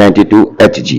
92 HG۔